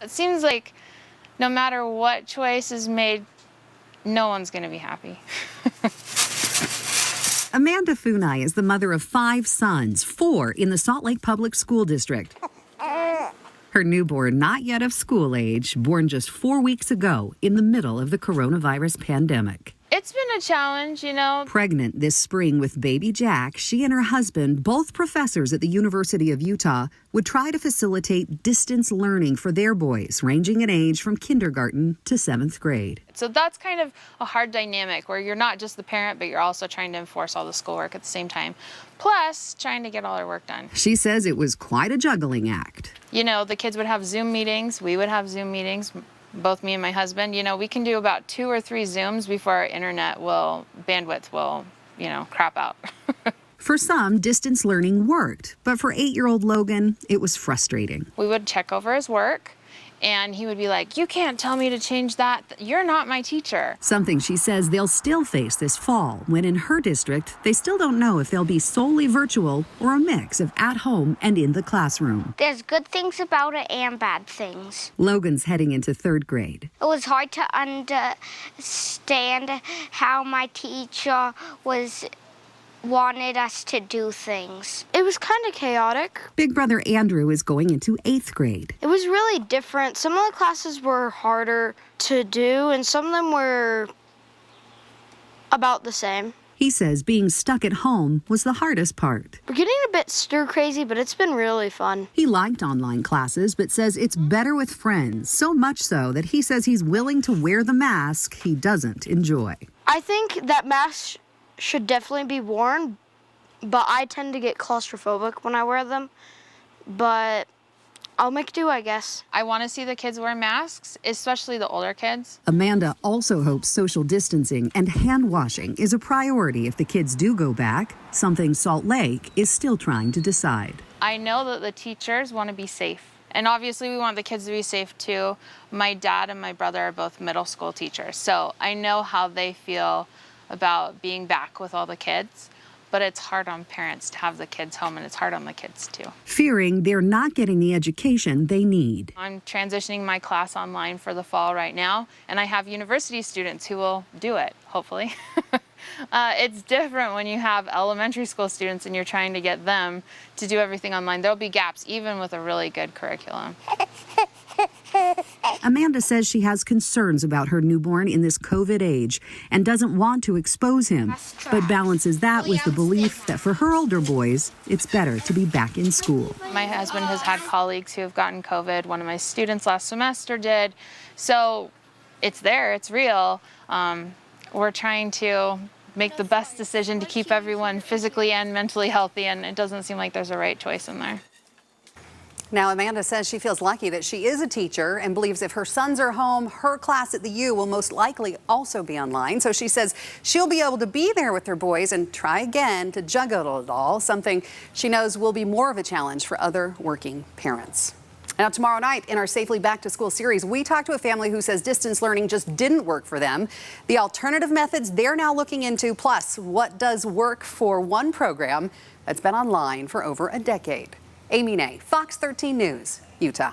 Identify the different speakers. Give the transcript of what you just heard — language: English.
Speaker 1: It seems like no matter what choice is made, no one's going to be happy.
Speaker 2: Amanda Funai is the mother of 5 sons, 4 in the Salt Lake Public School District. Her newborn, not yet of school age, born just 4 weeks ago in the middle of the coronavirus pandemic.
Speaker 1: It's been a challenge, you know.
Speaker 2: Pregnant this spring with baby Jack, she and her husband, both professors at the University of Utah, would try to facilitate distance learning for their boys, ranging in age from kindergarten to 7th grade.
Speaker 1: So that's kind of a hard dynamic where you're not just the parent, but you're also trying to enforce all the schoolwork at the same time, plus trying to get all our work done.
Speaker 2: She says it was quite a juggling act.
Speaker 1: You know, the kids would have Zoom meetings, we would have Zoom meetings, both me and my husband. You know, we can do about 2 or 3 Zooms before our bandwidth will, crap out.
Speaker 2: For some, distance learning worked, but for 8-year-old Logan, it was frustrating.
Speaker 1: We would check over his work, and he would be like, "You can't tell me to change that. You're not my teacher."
Speaker 2: Something she says they'll still face this fall, when in her district, they still don't know if they'll be solely virtual or a mix of at home and in the classroom.
Speaker 3: There's good things about it and bad things.
Speaker 2: Logan's heading into 3rd grade.
Speaker 3: It was hard to understand how my teacher wanted us to do things.
Speaker 4: It was kind of chaotic.
Speaker 2: Big brother Andrew is going into 8th grade.
Speaker 4: It was really different. Some of the classes were harder to do, and some of them were about the same.
Speaker 2: He says being stuck at home was the hardest part.
Speaker 4: We're getting a bit stir crazy, but it's been really fun.
Speaker 2: He liked online classes, but says it's better with friends, so much so that he says he's willing to wear the mask he doesn't enjoy.
Speaker 4: I think that masks should definitely be worn, but I tend to get claustrophobic when I wear them. But I'll make do, I guess.
Speaker 1: I want to see the kids wear masks, especially the older kids.
Speaker 2: Amanda also hopes social distancing and hand washing is a priority if the kids do go back, something Salt Lake is still trying to decide.
Speaker 1: I know that the teachers want to be safe. And obviously we want the kids to be safe too. My dad and my brother are both middle school teachers, so I know how they feel about being back with all the kids, but it's hard on parents to have the kids home, and it's hard on the kids too.
Speaker 2: Fearing they're not getting the education they need.
Speaker 1: I'm transitioning my class online for the fall right now, and I have university students who will do it, hopefully. It's different when you have elementary school students and you're trying to get them to do everything online. There'll be gaps even with a really good curriculum.
Speaker 2: Amanda says she has concerns about her newborn in this COVID age and doesn't want to expose him, but balances that with the belief that for her older boys, it's better to be back in school.
Speaker 1: My husband has had colleagues who have gotten COVID. One of my students last semester did. So it's there, it's real. We're trying to make the best decision to keep everyone physically and mentally healthy, and it doesn't seem like there's a right choice in there.
Speaker 5: Now, Amanda says she feels lucky that she is a teacher and believes if her sons are home, her class at the U will most likely also be online. So she says she'll be able to be there with her boys and try again to juggle it all, something she knows will be more of a challenge for other working parents. Now, tomorrow night in our Safely Back to School series, we talked to a family who says distance learning just didn't work for them, the alternative methods they're now looking into, plus what does work for one program that's been online for over a decade. Amy Nay, Fox 13 News, Utah.